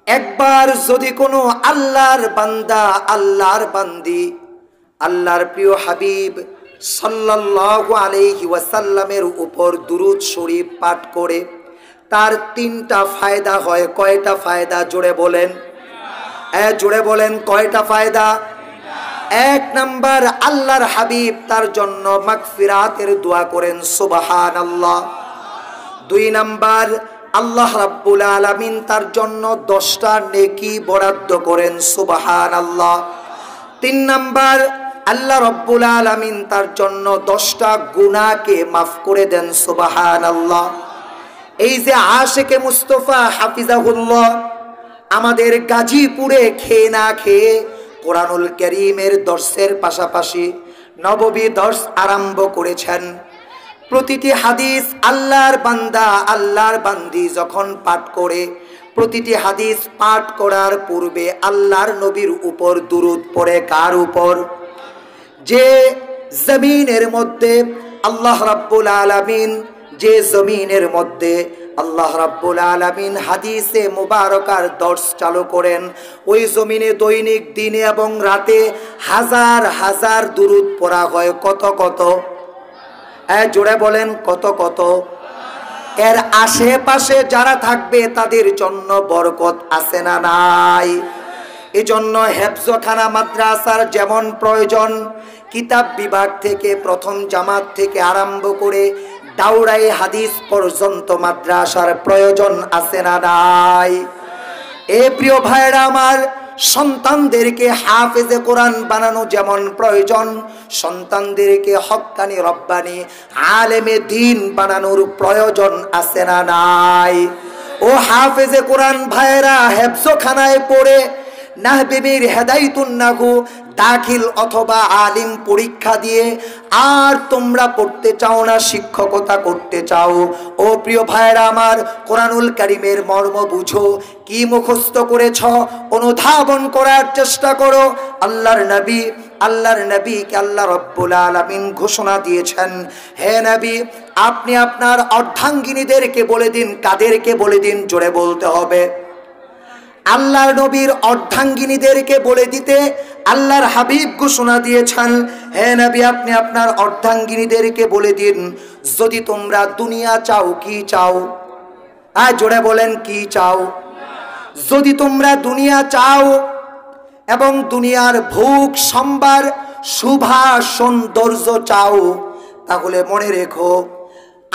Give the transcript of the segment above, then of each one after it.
একবার যদি কোনো আল্লাহর বান্দা, আল্লাহর বান্দি, আল্লাহর প্রিয় হাবিব সাল্লাল্লাহু আলাইহি ওয়াসাল্লামের উপর দুরূদ শরীফ পাঠ করে, তার তিনটা ফায়দা হয়। কয়টা ফায়দা? জোরে বলেন, জোরে বলেন, কয়টা ফায়দা? এক নাম্বার, আল্লাহর হাবিব তার জন্য মাগফিরাতের দোয়া করেন, সুবহানাল্লাহ। দুই নাম্বার, আল্লাহ রাব্বুল আলামিন তার জন্য 10টা নেকি বরাদ্দ করেন, সুবহানাল্লাহ। তিন নাম্বার, আল্লাহ রাব্বুল আলামিন তার জন্য 10টা গুনাহকে মাফ করে দেন, সুবহানাল্লাহ। এই যে আশিকে মুস্তাফা হাফিজাহুল্লাহ আমাদের গাজীপুরে খেয়ে না খেয়ে কোরআনুল কারীমের দর্সের পাশাপাশি নববী দর্স আরম্ভ করেছেন। প্রতিটি হাদিস আল্লাহর বান্দা, আল্লাহর বান্দি যখন পাঠ করে, প্রতিটি হাদিস পাঠ করার পূর্বে আল্লাহর নবীর উপর দুরূদ পড়ে। কার উপর? যে জমিনের মধ্যে আল্লাহ রাব্বুল আলামিন, যে জমিনের মধ্যে আল্লাহ রাব্বুল আলামিন হাদিসে মুবারকার দর্স চালু করেন, ওই জমিনে দৈনিক দিনে এবং রাতে হাজার হাজার দুরূদ পড়া হয়। কত কত? জোরে বলেন, কত কত? এর আশেপাশে যারা থাকবে তাদের জন্য বরকত আছে না নাই? এজন্য হেফজখানা মাদ্রাসার যেমন প্রয়োজন, কিতাব বিভাগ থেকে প্রথম জামাত থেকে আরম্ভ করে দাওরায়ে হাদিস পর্যন্ত মাদ্রাসার প্রয়োজন আছে না নাই? এ প্রিয় ভাইরা আমার, সন্তানদেরকে হাফেজে কোরআন বানানো যেমন প্রয়োজন, সন্তানদেরকে হক্কানি রব্বানি আলেমে দ্বীন বানানোর প্রয়োজন আছে না নাই? ও হাফেজে কোরআন ভাইরা, হেফজখানায় পড়ে নাহবিবির হেদায়েতুন নাহু দাখিল অথবা আলিম পরীক্ষা দিয়ে আর তোমরা পড়তে চাও না, শিক্ষকতা করতে চাও, ও প্রিয় ভাইরা আমার, কোরআনুল কারীমের মর্ম বুঝো। কি মুখস্থ করেছ অনুধাবন করার চেষ্টা করো। আল্লাহর নবীকে আল্লাহ রাব্বুল আলামিন ঘোষণা দিয়েছেন, হে নবী, আপনি আপনার অর্ধাঙ্গিনীদেরকে বলে দিন। কাদেরকে বলে দিন? জোরে বলতে হবে। আল্লাহর নবীর অর্ধাঙ্গিনীদেরকে বলে দিতে আল্লাহর হাবিব ঘোষণা দিয়েছেন, হে নবী, আপনি আপনার অর্ধাঙ্গিনীদেরকে বলে দিন, যদি তোমরা দুনিয়া চাও। কি চাও? জোরে বলেন, কি চাও? যদি তোমরা দুনিয়া চাও এবং দুনিয়ার ভোগ সম্ভার শোভা সৌন্দর্য চাও, তাহলে মনে রেখো,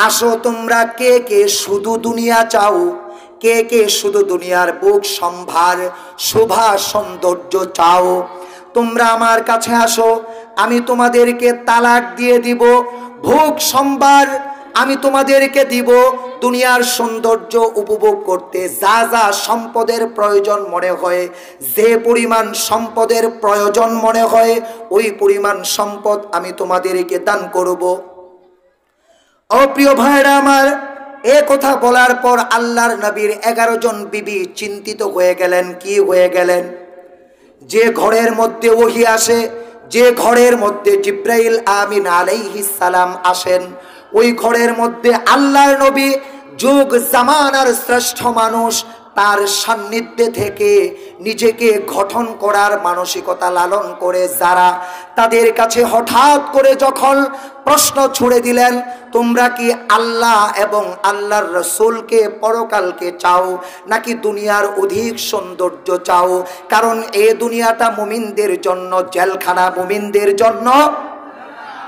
আসো তোমরা কে কে শুধু দুনিয়া চাও, কে কে শুধু দুনিয়ার ভোগ সম্ভার শোভা সৌন্দর্য চাও, তোমরা আমার কাছে আসো। আমি তোমাদেরকে তালাক দিয়ে দিব, ভোগ সম্ভার আমি তোমাদেরকে দিব। দুনিয়ার সৌন্দর্য উপভোগ করতে যা যা সম্পদের প্রয়োজন মনে হয়, যে পরিমাণ সম্পদের প্রয়োজন মনে হয়, ওই পরিমাণ সম্পদ আমি তোমাদেরকে দান করব। ও প্রিয় ভাইরা আমার, এ কথা বলার পর আল্লাহর নবীর 11 জন বিবি চিন্তিত হয়ে গেলেন। কি হয়ে গেলেন? যে ঘরের মধ্যে ওহী আসে, যে ঘরের মধ্যে জিবরাইল আমিন আলাইহিস সালাম আসেন, ওই ঘরের মধ্যে আল্লাহর নবী যুগ জামানার শ্রেষ্ঠ মানুষ, তার সান্নিধ্যে থেকে নিজেকে গঠন করার মানসিকতা লালন করে যারা, তাদের কাছে হঠাৎ করে যখন প্রশ্ন ছুড়ে দিলেন, তোমরা কি আল্লাহ এবং আল্লাহর রাসূলকে পরকালকে চাও নাকি দুনিয়ার অধিক সৌন্দর্য চাও? কারণ এই দুনিয়াটা মুমিনদের জন্য জেলখানা, মুমিনদের জন্য।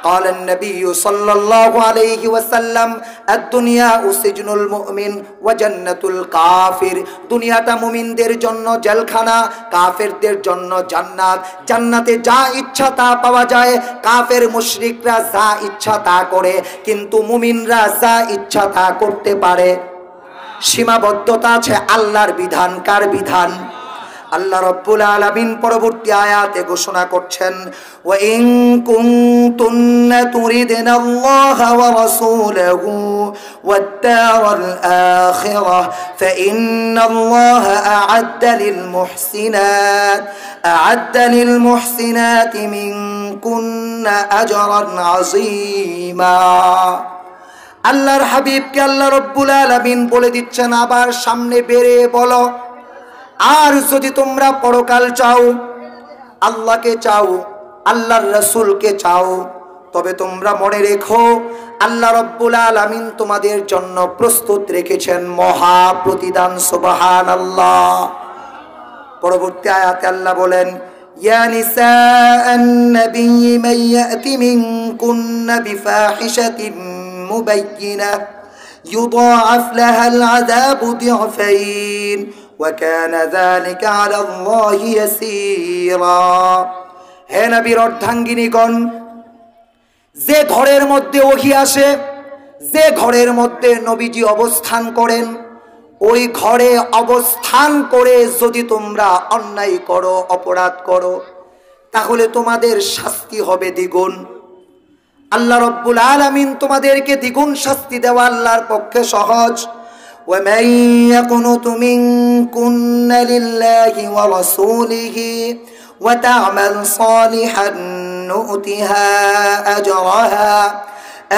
قال النبي صلى الله عليه وسلم الدنيا سجن المؤمن وجنة الكافر। দুনিয়াটা মুমিনদের জন্য জেলখানা, কাফেরদের জন্য জান্নাত। জান্নাতে যা ইচ্ছা তা পাওয়া যায়, কাফের মুশরিকরা যা ইচ্ছা তা করে, কিন্তু মুমিনরা যা ইচ্ছা তা করতে পারে। সীমাবদ্ধতা আছে আল্লাহর বিধান। কার বিধান? আল্লাহ রাব্বুল আলামিন পরবর্তী আয়াতে ঘোষণা করছেন, ওয়া ইন কুনতুন্না তুরিদনাল্লাহা ওয়া রাসূলাহু ওয়াদ দারাল আখিরাহ ফাইন্নাল্লাহা আ'আদ্দা লিল মুহসিনাতি মিনকুন্না আজরান আযীমা। আল্লাহর হাবিবকে আল্লাহ রাব্বুল আলামিন বলে দিচ্ছেন, আবার সামনে বেড়ে বলো, আর যদি তোমরা পরকাল চাও, আল্লাহকে চাও, আল্লাহর রাসূলকে চাও, তবে তোমরা মনে রেখো আল্লাহ রাব্বুল আলামিন তোমাদের জন্য প্রস্তুত রেখেছেন মহা প্রতিদান। সুবহানাল্লাহ। পরবর্তী আয়াতে আল্লাহ বলেন, ইয়া নিসাআন নাবিয়্যি মান ইয়াতি মিনকুন্না বিফাহিশাতিন মুবায়্যিনাহ ইউদাআফ লাহাল আযাবু দি'ফাইন ওয়া কানা যালিকা আলাল্লাহি ইয়াসীরা। হে নবীর অর্ধাঙ্গিনীগণ, যে ঘরের মধ্যে ওহী আসে, যে ঘরের মধ্যে নবীজি অবস্থান করেন, ওই ঘরে অবস্থান করে যদি তোমরা অন্যায় করো, অপরাধ করো, তাহলে তোমাদের শাস্তি হবে দ্বিগুণ। আল্লাহ রাব্বুল আলামিন তোমাদেরকে দ্বিগুণ শাস্তি দেওয়া আল্লাহর পক্ষে সহজ। وَمَن يَقْنُتُ مِنكُنَّ لِلَّهِ وَرَسُولِهِ وَتَعْمَلْ صَالِحًا نُؤْتِهَا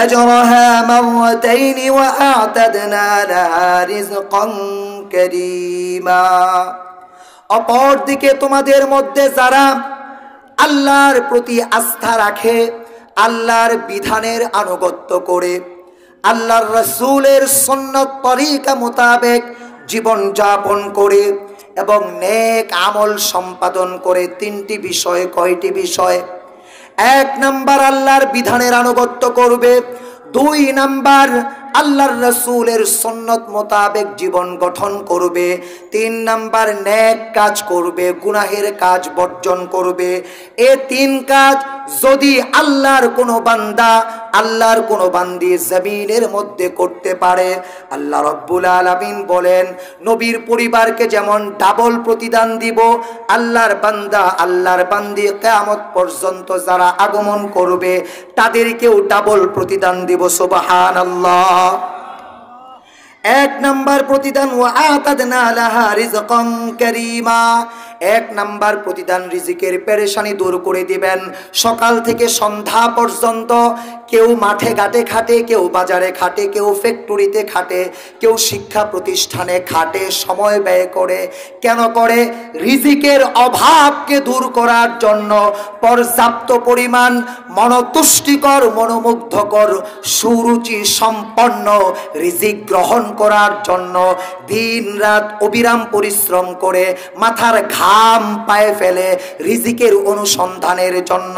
أَجْرَهَا مرتين وأعتدنا لها رزقا كريما। অপরদিকে তোমাদের মধ্যে যারা আল্লাহর প্রতি আস্থা রাখে, আল্লাহর বিধানের আনুগত্য করে, আল্লাহর রাসূলের সুন্নাত তরিকা মোতাবেক জীবন যাপন করে এবং নেক আমল সম্পাদন করে, তিনটি বিষয়। কয়টি বিষয়? 1 নাম্বার আল্লাহর বিধানের আনুগত্য করবে, 2 নাম্বার আল্লাহর রাসূলের সুন্নাত মোতাবেক জীবন গঠন করবে, 3 নাম্বার নেক কাজ করবে, গুনাহের কাজ বর্জন করবে। এই 3 কাজ যদি আল্লাহর কোনো বান্দা, আল্লাহর কোনো বান্দি জমিনের মধ্যে করতে পারে, আল্লাহ রাব্বুল আলামিন বলেন নবীর পরিবারকে যেমন ডাবল প্রতিদান দিব, আল্লাহর বান্দা, আল্লাহর বান্দি কিয়ামত পর্যন্ত যারা আগমন করবে তাদেরকেও ডাবল প্রতিদান দিব। সুবহানাল্লাহ। 1 নাম্বার প্রতিদান, ওয়া আতাদনা লাহা রিজকান কারীমা। 1 নাম্বার প্রতিদান, রিজিকের পেরেশানি দূর করে দিবেন। সকাল থেকে সন্ধ্যা পর্যন্ত কেউ মাঠে ঘাটে খাটে, কেউ বাজারে খাটে, কেউ ফ্যাক্টরিতে খাটে, কেউ শিক্ষা প্রতিষ্ঠানে খাটে, সময় ব্যয় করে। কেন করে? রিজিকের অভাবকে দূর করার জন্য, পর্যাপ্ত পরিমাণ মনতুষ্টিকর, মনোমুগ্ধকর, সুরুচি সম্পন্ন রিজিক গ্রহণ করার জন্য দিন রাত অবিরাম পরিশ্রম করে, মাথার ঘাম পায়ে ফেলে রিজিকের অনুসন্ধানের জন্য।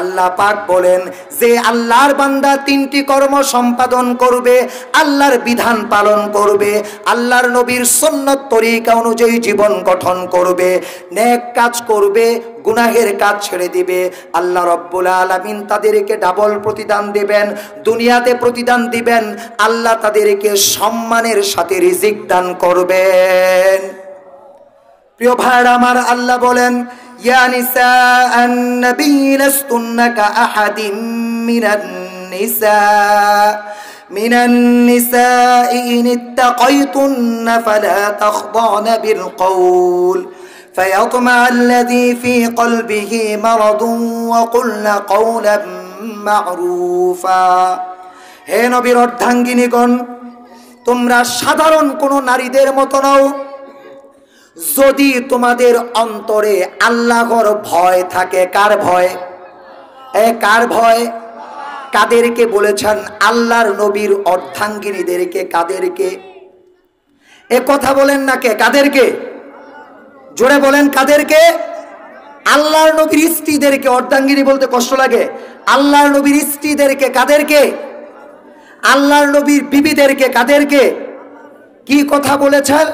আল্লাহ পাক বলেন যে আল্লাহর বান্দা 3টি কর্ম সম্পাদন করবে, আল্লাহর বিধান পালন করবে, আল্লাহর নবীর সুন্নাত তরিকা অনুযায়ী জীবন গঠন করবে, নেক কাজ করবে, গুনাহের কাজ ছেড়ে দিবে, আল্লাহ রাব্বুল আলামিন তাদেরকে ডাবল প্রতিদান দিবেন, দুনিয়াতে প্রতিদান দিবেন, আল্লাহ তাদেরকে সম্মানের সাথে রিজিক দান করবেন। প্রিয় ভাইরা আমার, আল্লাহ বলেন ইয়া নিসাআন নাবিয়্যি লাস্তুন্না কাআহাদিম মিনান নিসাই ইন ইত্তাকাইতুন্না ফালা তাখদানা বিল কওল فيطمع الذي في قلبه مرض وقلن قولا معروفا। হে নবীর অর্ধাঙ্গিনীগণ, তোমরা সাধারণ কোন নারীদের মতো নও। যদি তোমাদের অন্তরে আল্লাহর ভয় থাকে, কার ভয়? কার ভয়? কাদেরকে বলেছেন? আল্লাহর নবীর অর্ধাঙ্গিনীদেরকে। কাদেরকে? এ কথা বলেন না কে? কাদেরকে? জোরে বলেন, কাদেরকে? আল্লাহর নবীর স্ত্রীদেরকে। অর্ধাঙ্গিনী বলতে কষ্ট লাগে। আল্লাহর নবীর স্ত্রীদেরকে। কাদেরকে? আল্লাহর নবীর বিবিদেরকে। কাদেরকে? কি কথা বলেছেন?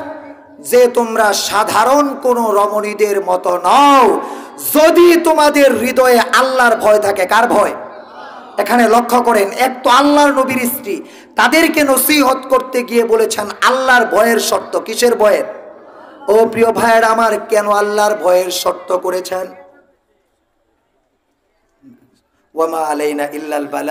যে তোমরা সাধারণ কোন রমণীদের মতো নও, যদি তোমাদের হৃদয়ে আল্লাহর ভয় থাকে। কার ভয়? এখানে লক্ষ্য করেন, এক তো আল্লাহর নবীর স্ত্রী, তাদেরকে নসিহত করতে গিয়ে বলেছেন আল্লাহর ভয়ের শর্ত। কিসের ভয়ের? ও প্রিয় ভাইয়ের আমার, কেন আল্লাহর ভয়ের শর্ত করেছেন? ওয়ামা আলাইনা ইল্লাল বালা।